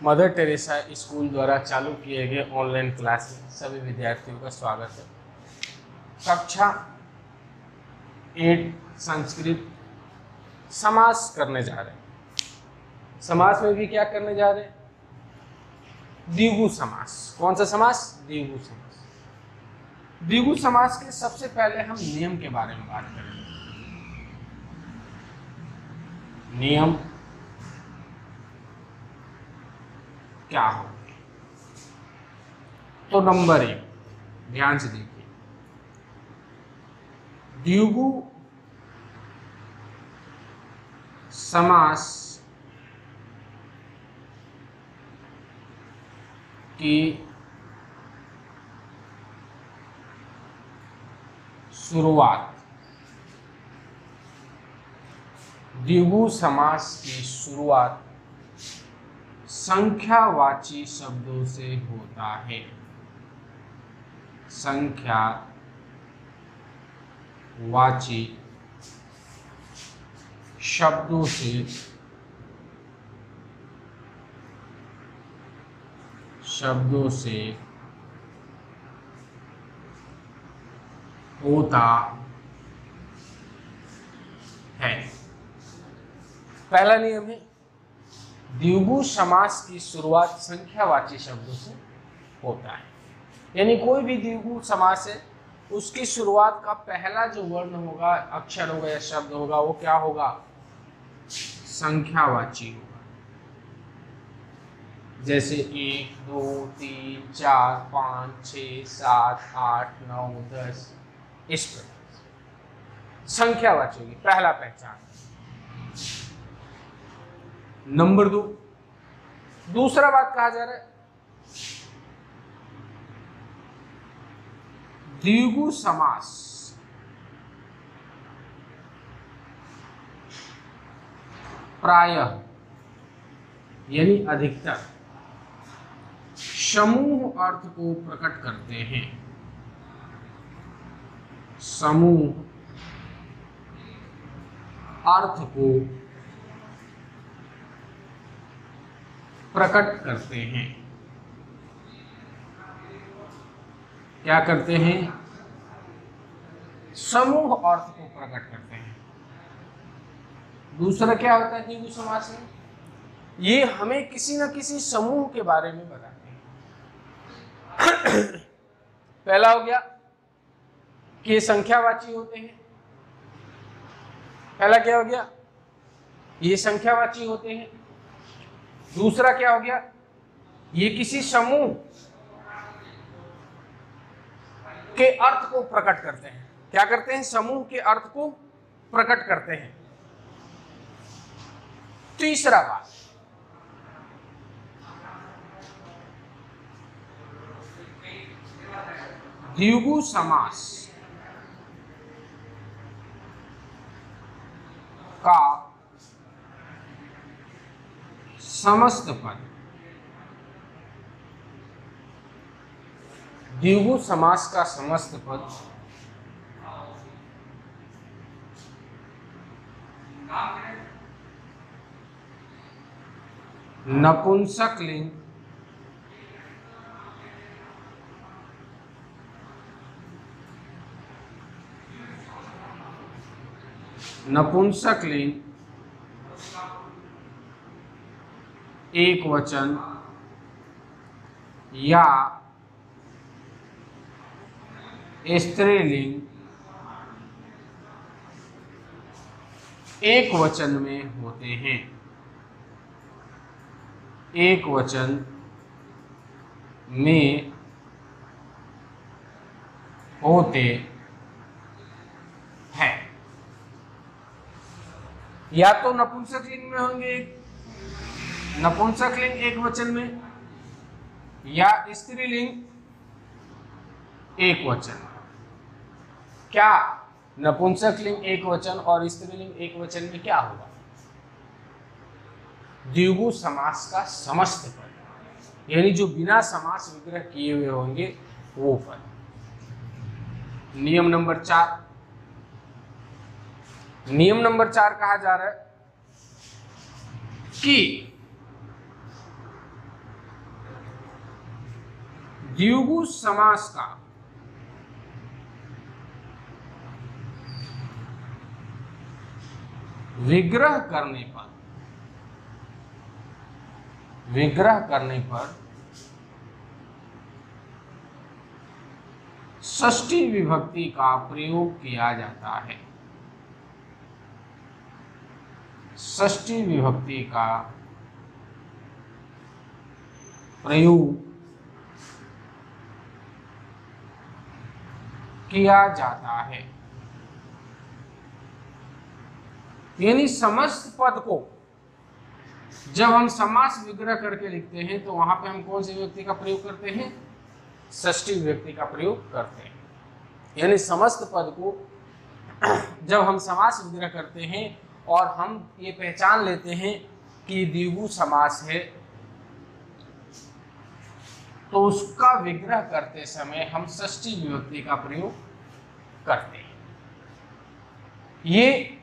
Mother Teresa school द्वारा चालू किए गए ऑनलाइन क्लास में सभी विद्यार्थियों का स्वागत है। कक्षा 8 संस्कृत समास करने जा रहे हैं। समास में भी क्या करने जा रहे हैं? द्विगु समास। कौन सा समास? द्विगु समास। द्विगु समास के सबसे पहले हम नियम के बारे में बात करेंगे। नियम क्या हो? तो नंबर 1 ध्यान से देखिए, द्विगु समास की शुरुआत, द्विगु समास की शुरुआत संख्यावाची शब्दों से होता है। संख्यावाची शब्दों से होता है। पहला नियम है, द्विगु समास की शुरुआत संख्यावाची शब्दों से होता है। यानी कोई भी द्विगु समास है, उसकी शुरुआत का पहला जो वर्ण होगा, अक्षर होगा या शब्द होगा, वो क्या होगा? संख्यावाची होगा। जैसे 1 2 3 4 5 6 7 8 9 10, इस प्रकार संख्यावाची होगी, पहला पहचान। नंबर 2, दूसरा बात कहा जा रहा है, द्विगु समास प्रायः यानी अधिकतर समूह अर्थ को प्रकट करते हैं। समूह अर्थ को प्रकट करते हैं। क्या करते हैं? समूह अर्थ को प्रकट करते हैं। दूसरा क्या होता है द्विगु समास में? ये हमें किसी न किसी समूह के बारे में बताते हैं। पहला हो गया कि ये संख्यावाची होते हैं। पहला क्या हो गया? ये संख्यावाची होते हैं। दूसरा क्या हो गया? ये किसी समूह के अर्थ को प्रकट करते हैं। क्या करते हैं? समूह के अर्थ को प्रकट करते हैं। तीसरा बात, द्विगु समास का समस्त पद, द्विगु समास का समस्त पद नपुंसक लिंग एक वचन या स्त्रीलिंग एक वचन में होते हैं। एक वचन में होते हैं। या तो नपुंसक लिंग में होंगे, नपुंसक लिंग एक वचन में, या स्त्रीलिंग एक वचन। क्या नपुंसक लिंग एक वचन और स्त्रीलिंग एक वचन में क्या होगा? द्विगु समास का समस्त पद, यानी जो बिना समास विग्रह किए हुए होंगे वो पद। नियम नंबर 4, नियम नंबर 4 कहा जा रहा है कि द्विगु समास का विग्रह करने पर षष्ठी विभक्ति का प्रयोग किया जाता है। षष्ठी विभक्ति का प्रयोग किया जाता है। यानी समस्त पद को जब हम समास विग्रह करके लिखते हैं तो वहां पे हम कौन सी विभक्ति का प्रयोग करते हैं? षष्ठी विभक्ति का प्रयोग करते हैं। यानी समस्त पद को जब हम समास विग्रह करते हैं और हम ये पहचान लेते हैं कि द्विगु समास है, तो उसका विग्रह करते समय हम षष्ठी विभक्ति का प्रयोग करते हैं। ये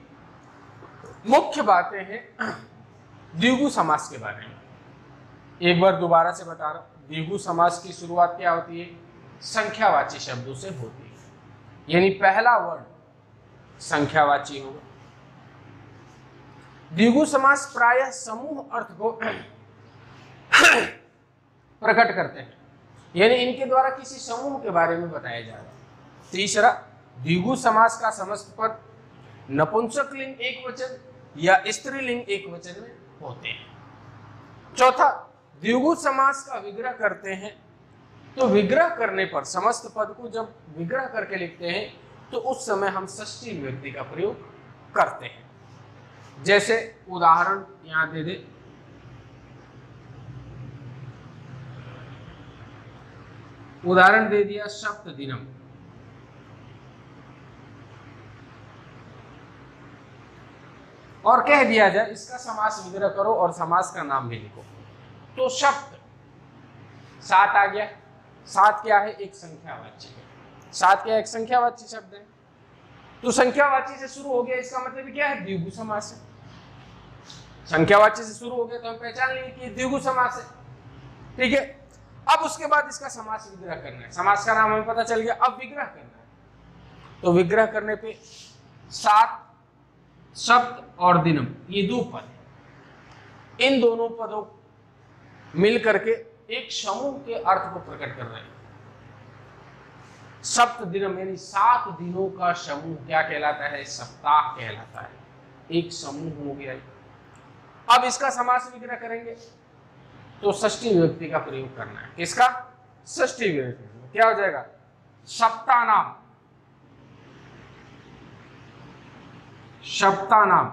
मुख्य बातें हैं द्विगु समास के बारे में। एक बार दोबारा से बता रहा हूं, द्विगु समास की शुरुआत क्या होती है? संख्यावाची शब्दों से होती है। यानी पहला वर्ड संख्यावाची होगा। द्विगु समास प्रायः समूह अर्थ को प्रकट करते हैं, यानी इनके द्वारा किसी समूह के बारे में बताया जा रहा है। तीसरा, द्विगु समास का समस्त पद नपुंसक लिंग एक वचन या स्त्रीलिंग एक वचन में होते हैं। चौथा, द्विगु समास का विग्रह करते हैं तो विग्रह करने पर समस्त पद को जब विग्रह करके लिखते हैं तो उस समय हम षष्ठी विभक्ति का प्रयोग करते हैं। जैसे उदाहरण यहां दे दे, उदाहरण दे दिया सप्तदिनम। और कह दिया जाए इसका समास विग्रह करो और समास का नाम भी लिखो, तो सप्त, सात आ गया। सात क्या है? एक संख्यावाची है। सात क्या? एक संख्यावाची शब्द है। तो संख्यावाची से शुरू हो गया, इसका मतलब क्या है? द्विगु समास है। संख्यावाची से शुरू हो गया तो हम पहचान लेंगे कि द्विगु समास है। ठीक है, अब उसके बाद इसका समास विग्रह करना है। समास का नाम हमें पता चल गया, अब विग्रह करना है। तो विग्रह करने पे सात, सप्त और दिनम, ये दो पद हैं। इन दोनों पदों मिल करके एक समूह के अर्थ को प्रकट कर रहे हैं। सप्त दिनम यानी 7 दिनों का समूह क्या कहलाता है? सप्ताह कहलाता है। एक समूह हो गया। अब इसका समास विग्रह करेंगे तो षष्ठी विभक्ति का प्रयोग करना है। किसका? षष्ठी विभक्ति। क्या हो जाएगा? सप्तानाम, सप्तानाम,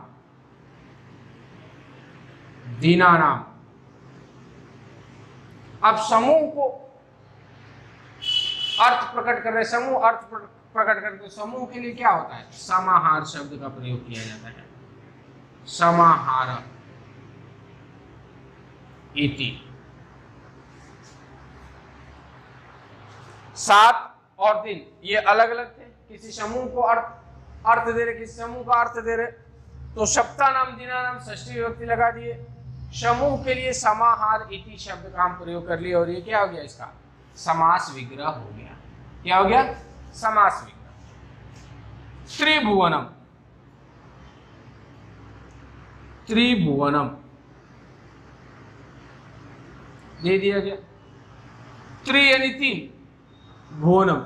दीनानाम। अब समूह को अर्थ प्रकट कर रहे, समूह अर्थ प्रकट करते, समूह के लिए क्या होता है? समाहार शब्द का प्रयोग किया जाता है। समाहार इति। 7 और दिन ये अलग अलग थे, किसी समूह को अर्थ दे रहे, किसी समूह का अर्थ दे रहे, तो सप्तानाम दीनानाम षष्ठी विभक्ति लगा दिए। समूह के लिए समाहार इति शब्द का हम प्रयोग कर लिए और ये क्या हो गया? इसका समास विग्रह हो गया। क्या हो गया? समास विग्रह। त्रिभुवनम, त्रिभुवनम दे दिया गया। त्रि यानी 3, भुवनम,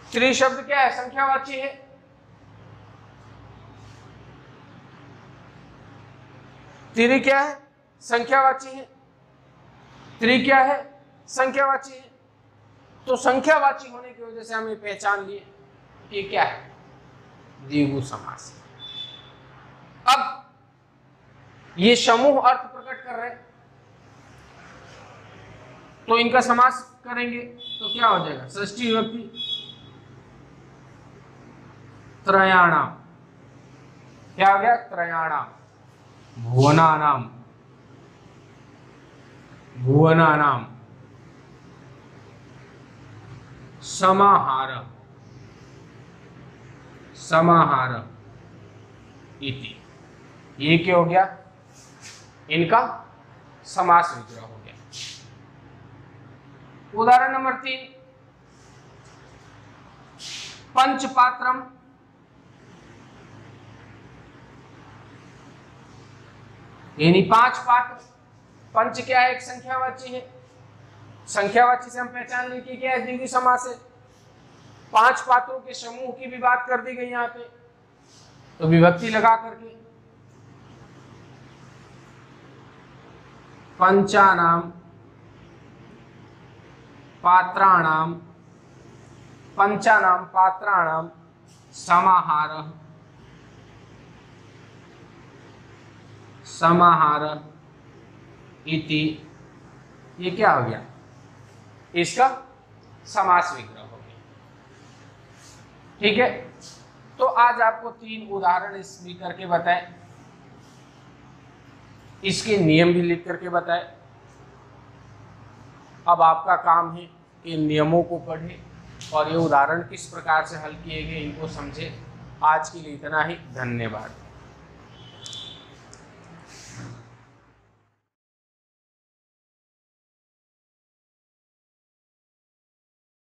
त्रि शब्द क्या है? संख्यावाची है। त्रि क्या है? संख्यावाची है। त्रि क्या है? संख्यावाची है। तो संख्यावाची होने की वजह से हम ये पहचान लिए कि क्या है? द्विगु समास। अब ये समूह अर्थ प्रकट कर रहे हैं तो इनका समास करेंगे तो क्या हो जाएगा? षष्ठी विभक्ति। त्रयाणाम, क्या हो गया? त्रयाणाम, भुवनानाम, भुवनानाम, समाहार, समाहार इति। ये क्या हो गया? इनका समास विग्रह हो गया। उदाहरण नंबर 3, पंचपात्रम, यानी 5 पात्र। पंच क्या है? एक संख्यावाची है। संख्यावाची से हम पहचान लें कि क्या है? द्विगु समास है। 5 पात्रों के समूह की भी बात कर दी गई यहाँ पे, तो विभक्ति लगा करके पंचानाम पात्राणाम, पंचानाम पात्राणाम समाहारः, समाहारः इति, ये क्या हो गया? इसका समास विग्रह हो गया। ठीक है, तो आज आपको 3 उदाहरण इस भी करके बताए, इसके नियम भी लिख करके बताए। अब आपका काम है इन नियमों को पढ़ें और ये उदाहरण किस प्रकार से हल किए गए इनको समझे। आज के लिए इतना ही, धन्यवाद।